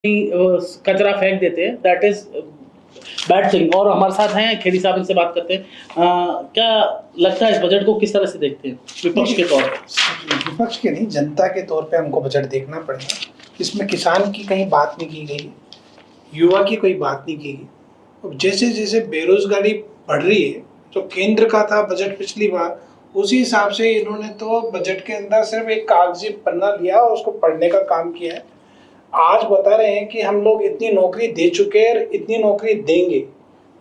कचरा फेंक देते हैं, दैट इज बैड थिंग। और हमारे साथ हैं खेड़ी साहब, इनसे बात करते हैं। क्या लगता है इस बजट को किस तरह से देखते हैं विपक्ष के तौर पे? विपक्ष के नहीं, जनता के तौर पे हमको बजट देखना पड़ेगा। इसमें किसान की कहीं बात नहीं की गई, युवा की कोई बात नहीं की गई। अब जैसे जैसे बेरोजगारी बढ़ रही है, जो केंद्र का था बजट पिछली बार, उसी हिसाब से इन्होंने तो बजट के अंदर सिर्फ एक कागजी पन्ना लिया और उसको पढ़ने का काम किया है। आज बता रहे हैं कि हम लोग इतनी नौकरी दे चुके हैं और इतनी नौकरी देंगे,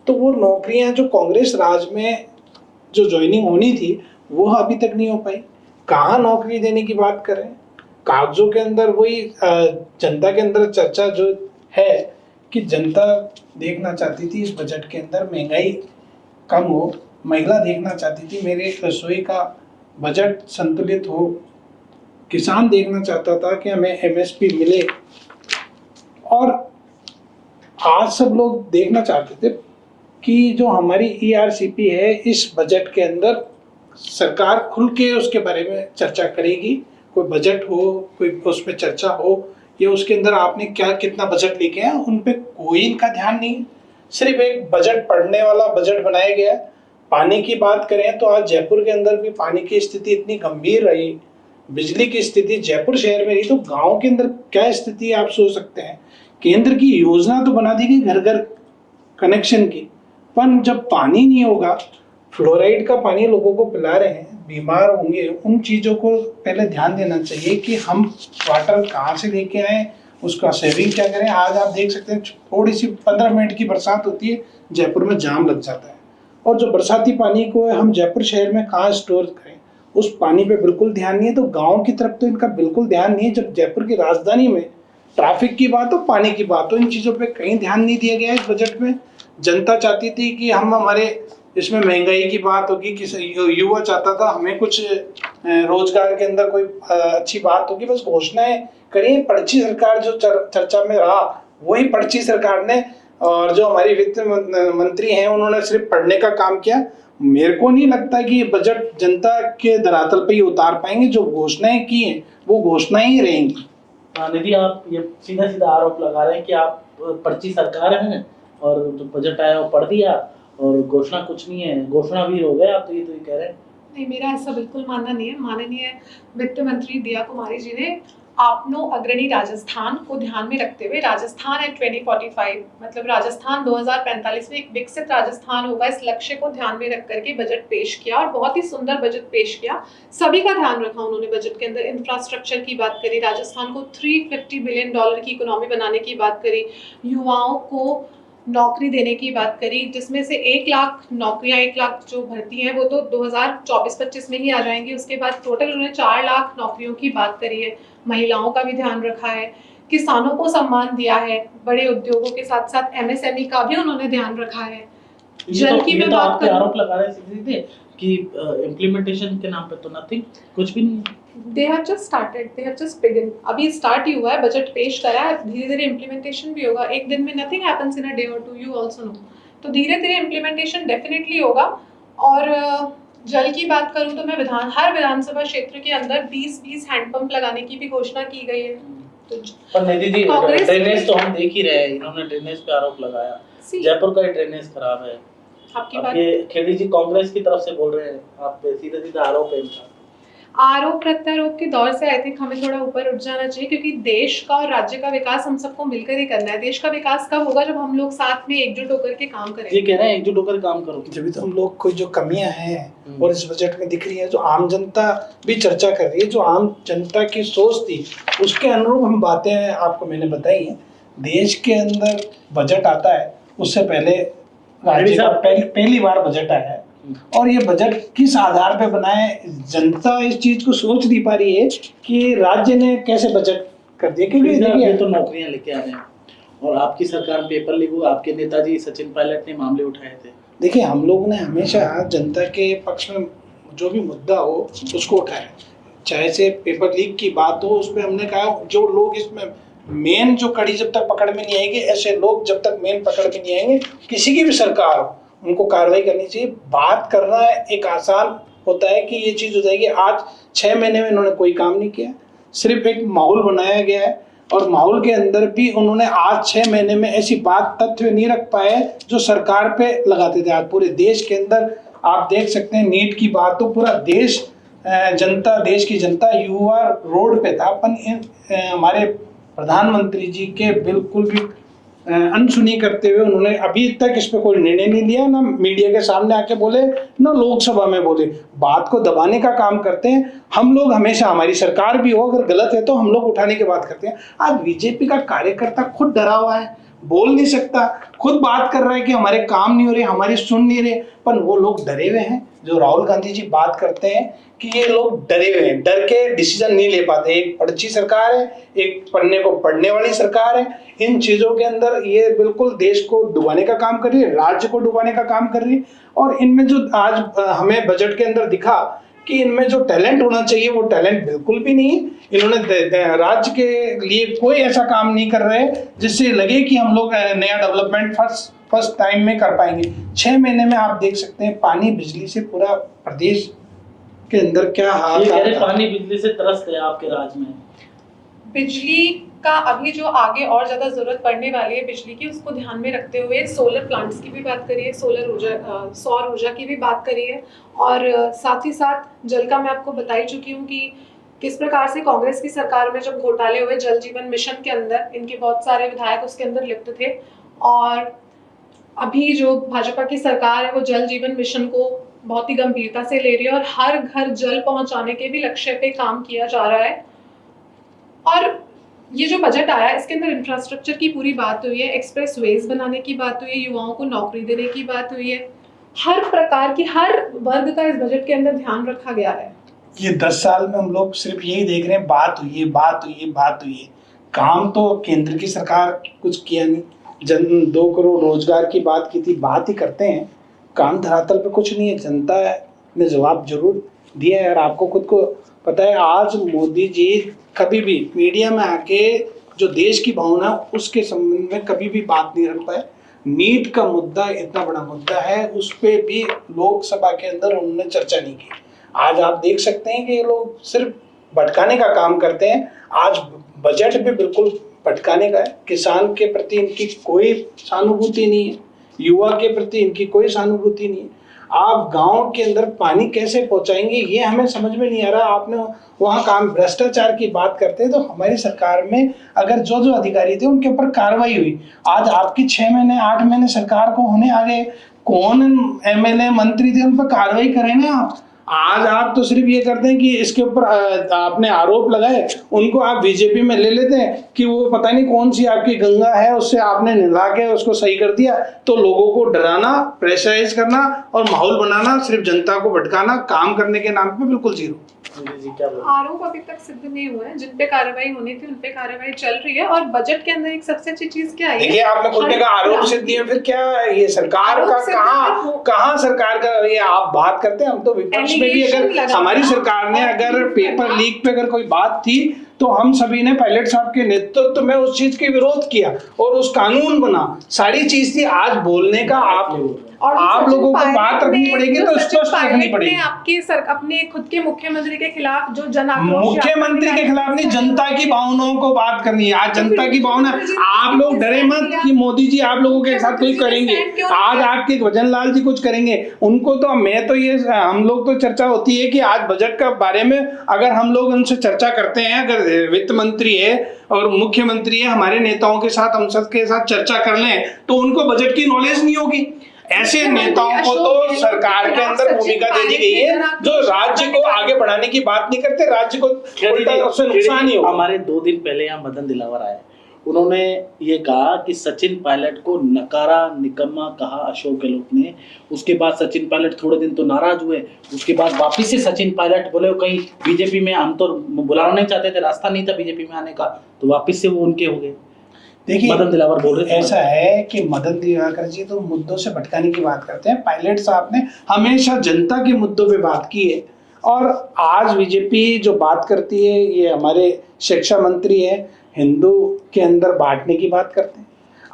तो वो नौकरियां जो कांग्रेस राज में जो ज्वाइनिंग होनी थी वो अभी तक नहीं हो पाई। कहाँ नौकरी देने की बात कर रहे हैं? कागजों के अंदर वही जनता के अंदर चर्चा जो है कि जनता देखना चाहती थी इस बजट के अंदर महंगाई कम हो, महिला देखना चाहती थी मेरे रसोई का बजट संतुलित हो, किसान देखना चाहता था कि हमें एमएसपी मिले, और आज सब लोग देखना चाहते थे कि जो हमारी ईआरसीपी है इस बजट के अंदर सरकार खुल के उसके बारे में चर्चा करेगी। कोई बजट हो, कोई उस पर चर्चा हो, या उसके अंदर आपने क्या कितना बजट लेके आए उन पे कोई इनका ध्यान नहीं। सिर्फ एक बजट पढ़ने वाला बजट बनाया गया। पानी की बात करें तो आज जयपुर के अंदर भी पानी की स्थिति इतनी गंभीर रही, बिजली की स्थिति जयपुर शहर में रही, तो गांव के अंदर क्या स्थिति आप सोच सकते हैं। केंद्र की योजना तो बना दी गई घर घर कनेक्शन की, पर जब पानी नहीं होगा, फ्लोराइड का पानी लोगों को पिला रहे हैं, बीमार होंगे, उन चीज़ों को पहले ध्यान देना चाहिए कि हम वाटर कहाँ से लेके आए, उसका सेविंग क्या करें। आज आप देख सकते हैं थोड़ी सी 15 मिनट की बरसात होती है, जयपुर में जाम लग जाता है, और जो बरसाती पानी को हम जयपुर शहर में कहाँ स्टोर करें, उस पानी पे बिल्कुल ध्यान नहीं है। तो गाँव की तरफ तो इनका बिल्कुल ध्यान नहीं है। जब जयपुर की राजधानी में ट्रैफिक की बात हो, पानी की बात हो, इन चीज़ों पे कहीं ध्यान नहीं दिया गया है इस बजट में। जनता चाहती थी कि हम हमारे इसमें महंगाई की बात होगी, कि युवा चाहता था हमें कुछ रोजगार के अंदर कोई अच्छी बात होगी, बस घोषणाएं करिए। पर्ची सरकार जो चर्चा में रहा वही पर्ची सरकार ने, और जो हमारी वित्त मंत्री हैं उन्होंने सिर्फ पढ़ने का काम किया। मेरे को नहीं लगता कि ये बजट जनता के धरातल पे ही उतार पाएंगे। जो घोषणाएं की हैं वो घोषणाएं ही रहेंगी। निधि, आप ये सीधा सीधा आरोप लगा रहे हैं कि आप पर्ची सरकार हैं और जो बजट आया वो पढ़ दिया और घोषणा कुछ नहीं है, घोषणा भी हो गए आप, तो ये कह रहे हैं। नहीं, मेरा ऐसा बिल्कुल मानना नहीं है। माननीय वित्त मंत्री दिया कुमारी जी ने आपनो अग्रणी राजस्थान को ध्यान में रखते हुए, राजस्थान एट 2045 मतलब राजस्थान 2045 में एक विकसित राजस्थान होगा, इस लक्ष्य को ध्यान में रख करके बजट पेश किया, और बहुत ही सुंदर बजट पेश किया। सभी का ध्यान रखा उन्होंने बजट के अंदर। इंफ्रास्ट्रक्चर की बात करी, राजस्थान को $350 बिलियन की इकोनॉमी बनाने की बात करी, युवाओं को नौकरी देने की बात करी, जिसमें से 1 लाख नौकरियां, 1 लाख जो भर्ती हैं वो तो 2024-25 में ही आ जाएंगी। उसके बाद टोटल उन्होंने 4 लाख नौकरियों की बात करी है। महिलाओं का भी ध्यान रखा है, किसानों को सम्मान दिया है, बड़े उद्योगों के साथ साथ एमएसएमई का भी उन्होंने ध्यान रखा है। जल की मैं बात कर, आरोप लगा रहे थे कि इम्प्लीमेंटेशन के नाम पे तो नथिंग, कुछ भी नहीं। They have just started, they have just begun. अभी स्टार्ट ही हुआ है, बजट पेश करा है, धीरे धीरे इम्प्लीमेंटेशन भी होगा। एक दिन में nothing happens in a day or two, you also know. तो धीरे धीरे इम्प्लीमेंटेशन डेफिनेटली होगा। और जल की बात करूं तो मैं हर विधानसभा क्षेत्र के अंदर 20-20 हैंडपंप लगाने की भी घोषणा की गई है। तो पर निधि जी, ड्रेनेज तो हम देख ही रहे हैं, इन्होंने ड्रेनेज पे आरोप लगाया, जयपुर का ड्रेनेज खराब है। आपकी बात, ये खेड़ी जी कांग्रेस की तरफ से बोल रहे हैं, आप सीधे सीधे आरोप है इनका। आरोप प्रत्यारोप के दौर से आई थिंक हमें थोड़ा ऊपर उठ जाना चाहिए, क्योंकि देश का और राज्य का विकास हम सबको मिलकर ही करना है। देश का विकास कब होगा? जब हम लोग साथ में एकजुट होकर के काम करेंगे। ये कह रहे हैं एकजुट होकर काम करो, जब तो हम लोग कोई जो कमियां हैं और इस बजट में दिख रही है, जो आम जनता भी चर्चा कर रही है, जो आम जनता की सोच थी उसके अनुरूप हम बातें आपको मैंने बताई हैं। देश के अंदर बजट आता है, उससे पहले राज्य का पहली बार बजट आया है, और ये बजट किस आधार पे बनाए, जनता इस चीज को सोच नहीं पा रही है कि राज्य ने कैसे बजट कर दिया। क्योंकि देखिए, तो नौकरियां लेके आ रहे हैं और आपकी सरकार पेपर लीक हुआ, आपके नेताजी सचिन पायलट ने मामले उठाए थे। देखिए, हम लोग ने हमेशा जनता के पक्ष में जो भी मुद्दा हो उसको उठाया, चाहे से पेपर लीक की बात हो, उस पर हमने कहा जो लोग इसमें मेन जो कड़ी जब तक पकड़ में नहीं आएगी, ऐसे लोग जब तक मेन पकड़ में नहीं आएंगे, किसी की भी सरकार हो उनको कार्रवाई करनी चाहिए। बात करना एक आसान होता है कि ये चीज़ हो जाएगी। आज 6 महीने में इन्होंने कोई काम नहीं किया, सिर्फ एक माहौल बनाया गया है और माहौल के अंदर भी उन्होंने आज 6 महीने में ऐसी बात तथ्य नहीं रख पाए जो सरकार पे लगाते थे। आज पूरे देश के अंदर आप देख सकते हैं नीट की बात तो पूरा देश जनता, देश की जनता, युवा रोड पे था। हमारे प्रधानमंत्री जी के बिल्कुल भी अनसुनी करते हुए उन्होंने अभी तक इस पे कोई निर्णय नहीं लिया, ना मीडिया के सामने आके बोले, ना लोकसभा में बोले। बात को दबाने का काम करते हैं। हम लोग हमेशा, हमारी सरकार भी हो, अगर गलत है तो हम लोग उठाने की बात करते हैं। आज बीजेपी का कार्यकर्ता खुद डरा हुआ है, बोल नहीं सकता, खुद बात कर रहा है कि हमारे काम नहीं हो रहे, हमारे सुन नहीं रहे, पर वो लोग डरे हुए हैं। जो राहुल गांधी जी बात करते हैं कि ये लोग डरे हुए हैं, डर के डिसीजन नहीं ले पाते। एक पर्ची सरकार है, एक पढ़ने को पढ़ने वाली सरकार है। इन चीजों के अंदर ये बिल्कुल देश को डुबाने का काम कर रही है, राज्य को डुबाने का काम कर रही है। और इनमें जो आज हमें बजट के अंदर दिखा कि इनमें जो टैलेंट होना चाहिए वो टैलेंट बिल्कुल भी नहीं है। इन्होंने राज्य के लिए कोई ऐसा काम नहीं कर रहे जिससे लगे कि हम लोग नया डेवलपमेंट फर्स्ट टाइम में कर पाएंगे। 6 महीने में आप देख सकते हैं पानी बिजली से पूरा प्रदेश के अंदर क्या हाल है। पानी बिजली से त्रस्त है आपके राज्य में। बिजली का अभी जो आगे और ज्यादा जरूरत पड़ने वाली है बिजली की, उसको ध्यान में रखते हुए सोलर प्लांट्स की भी बात करिए, सौर ऊर्जा की भी बात करिए, और साथ ही साथ जल का मैं आपको बता ही चुकी हूँ कि किस प्रकार से कांग्रेस की सरकार में जब घोटाले हुए जल जीवन मिशन के अंदर, इनके बहुत सारे विधायक उसके अंदर लिप्त थे। और अभी जो भाजपा की सरकार है वो जल जीवन मिशन को बहुत ही गंभीरता से ले रही है और हर घर जल पहुंचाने के भी लक्ष्य पे काम किया जा रहा है। और ये जो बजट आया इसके अंदर इंफ्रास्ट्रक्चर की पूरी बात हुई है, एक्सप्रेस वेज बनाने की बात हुई है, युवाओं को नौकरी देने की बात हुई है। हर प्रकार की, हर वर्ग का इस बजट के अंदर ध्यान रखा गया है। ये 10 साल में हम लोग सिर्फ यही देख रहे हैं, बात हुई है, बात हुई है, बात हुई है। काम तो केंद्र की सरकार कुछ किया नहीं। 2 करोड़ रोजगार की बात की थी, बात ही करते हैं, काम धरातल पे कुछ नहीं है। जनता ने जवाब जरूर दिया है। और आपको खुद को पता है, आज मोदी जी कभी भी मीडिया में आके जो देश की भावना उसके संबंध में कभी भी बात नहीं रख पाए। नीट का मुद्दा इतना बड़ा मुद्दा है, उस पर भी लोकसभा के अंदर उन्होंने चर्चा नहीं की। आज आप देख सकते हैं कि ये लोग सिर्फ भटकाने का काम करते हैं। आज बजट भी बिल्कुल भटकाने का है। किसान के प्रति इनकी कोई सहानुभूति नहीं है, युवा के प्रति इनकी कोई सहानुभूति नहीं है। आप गांव के अंदर पानी कैसे पहुंचाएंगे ये हमें समझ में नहीं आ रहा। आपने वहाँ काम, भ्रष्टाचार की बात करते हैं तो हमारी सरकार में अगर जो अधिकारी थे उनके ऊपर कार्रवाई हुई। आज आपकी 6 महीने 8 महीने सरकार को होने आ गए, कौन एमएलए मंत्री थे उन पर कार्रवाई करें ना आप। आज आप तो सिर्फ ये करते हैं कि इसके ऊपर आपने आरोप लगाए, उनको आप बीजेपी में ले लेते हैं कि वो पता नहीं कौन सी आपकी गंगा है, उससे आपने नहला के उसको सही कर दिया। तो लोगों को डराना, प्रेशराइज करना और माहौल बनाना, सिर्फ जनता को भटकाना, काम करने के नाम पे बिल्कुल जीरो। आरोप अभी तक सिद्ध नहीं हुए हैं, जिन पे कार्रवाई होनी थी उन पे कार्रवाई चल रही है। और बजट के अंदर एक सबसे अच्छी चीज क्या है, देखिए आपने खुद ने कहा आरोप सिद्ध नहीं है, फिर क्या ये सरकार का कहाँ सरकार का ये आप बात करते हैं। हम तो विपक्ष में भी, अगर हमारी सरकार ने अगर पेपर लीक पे अगर कोई बात थी तो हम सभी ने पायलट साहब के नेतृत्व में उस चीज के विरोध किया और उस कानून बना, सारी चीज थी। आज बोलने का आप लोगों को बात रखनी पड़ेगी तो स्पष्ट रखनी पड़ेगी। अपने खुद के मुख्यमंत्री के खिलाफ जो जन आक्रोश, मुख्यमंत्री के खिलाफ नहीं, जनता की भावनाओं को बात करनी है। आज जनता की भावना, आप लोग डरे मत कि मोदी जी आप लोगों के साथ कोई करेंगे। आज आपके भजन लाल जी कुछ करेंगे, उनको तो मैं तो ये, हम लोग तो चर्चा होती है कि आज बजट का बारे में अगर हम लोग उनसे चर्चा करते हैं, अगर वित्त मंत्री है और मुख्यमंत्री है, हमारे नेताओं के साथ, हम सबके साथ चर्चा कर लें तो उनको बजट की नॉलेज नहीं होगी। ऐसे नेताओं को तो सरकार के अंदर भूमिका दे दी गई है जो राज्य को आगे बढ़ाने की बात नहीं करते, राज्य को उससे नुकसान ही होगा। हमारे 2 दिन पहले यहाँ मदन दिलावर आए, उन्होंने ये कहा कि सचिन पायलट को नकारा, निकम्मा कहा अशोक गहलोत ने। उसके बाद सचिन पायलट थोड़े दिन तो नाराज हुए, उसके बाद वापिस से सचिन पायलट बोले कहीं बीजेपी में, हम तो बुलाना नहीं चाहते थे, रास्ता नहीं था बीजेपी में आने का, तो वापिस से वो उनके हो गए। देखिए मदन दिलावर बोल रहे थे, ऐसा है कि मदन दिलावर जी तो मुद्दों से भटकाने की बात करते हैं। पायलट साहब ने हमेशा जनता के मुद्दों पे बात की है। और आज बीजेपी जो बात करती है, ये हमारे शिक्षा मंत्री है, हिंदू के अंदर बांटने की बात करते हैं।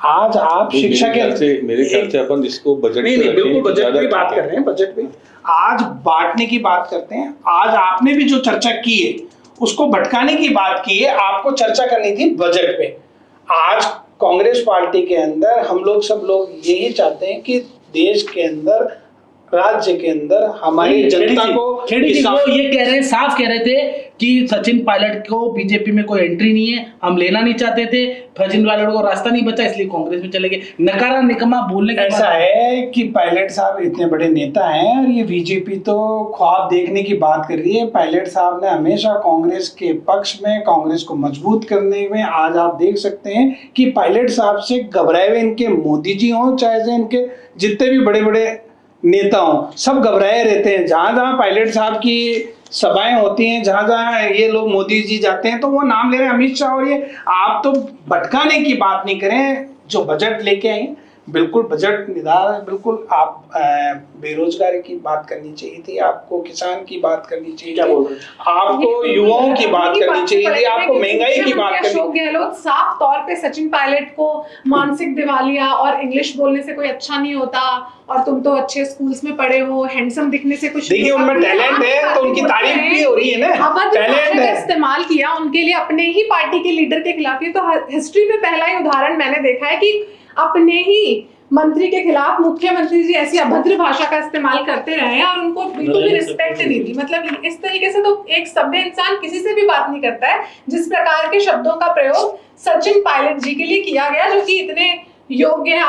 आज आप शिक्षा के मेरे ख्याल से अपन इसको बजट नहीं, बिल्कुल बजट की बात कर रहे हैं, बजट पे आज बांटने की बात करते हैं। आज आपने भी जो चर्चा की है उसको भटकाने की बात की है, आपको चर्चा करनी थी बजट पे। आज कांग्रेस पार्टी के अंदर हम लोग सब लोग यही चाहते हैं कि देश के अंदर, राज्य के अंदर हमारी जनता को खेड़ी जी वो ये कह रहे हैं, साफ कह रहे थे कि सचिन पायलट को बीजेपी में कोई एंट्री नहीं है, हम लेना नहीं चाहते थे, सचिन पायलट को रास्ता नहीं बचा इसलिए कांग्रेस में चले गए। नकारा निकम्मा बोलने के ऐसा है कि पायलट साहब इतने बड़े नेता हैं और ये बीजेपी तो ख्वाब देखने की बात कर रही है। पायलट साहब ने हमेशा कांग्रेस के पक्ष में, कांग्रेस को मजबूत करने में, आज आप देख सकते हैं कि पायलट साहब से घबराए हुए इनके मोदी जी हों, चाहे से इनके जितने भी बड़े बड़े नेता हों, सब घबराए रहते हैं। जहां जहां पायलट साहब की सभाएं होती हैं, जहां जहां ये लोग मोदी जी जाते हैं तो वो नाम ले रहे हैं अमित शाह। और ये आप तो भटकाने की बात नहीं करें, जो बजट लेके आए बिल्कुल बजट निधार है, बिल्कुल आप बेरोजगारी की बात करनी चाहिए थी, आपको किसान की बात करनी चाहिए, क्या बोल रहे हैं? आपको युवाओं की बात करनी चाहिए थी, आपको महंगाई की बात करनी। अशोक गहलोत साफ तौर पे सचिन पायलट को मानसिक दिवालिया और इंग्लिश बोलने से कोई अच्छा नहीं होता, और तुम तो अच्छे स्कूल्स में पढ़े हो, हैंडसम दिखने से कुछ देखिए उनमें टैलेंट है तो उनकी तारीफ भी हो रही है ना, टैलेंट है। इस्तेमाल किया उनके लिए अपने ही पार्टी के लीडर के खिलाफ। ये तो हिस्ट्री में पहला ही उदाहरण मैंने देखा है कि अपने ही मंत्री के खिलाफ मुख्यमंत्री जी ऐसी अभद्र भाषा का इस्तेमाल करते रहे हैं और उनको बिल्कुल भी रिस्पेक्ट नहीं दी। मतलब इस तरीके से तो एक सभ्य इंसान किसी से भी बात नहीं करता है जिस प्रकार के शब्दों का प्रयोग सचिन पायलट जी के लिए किया गया, जो कि इतने योग्य है।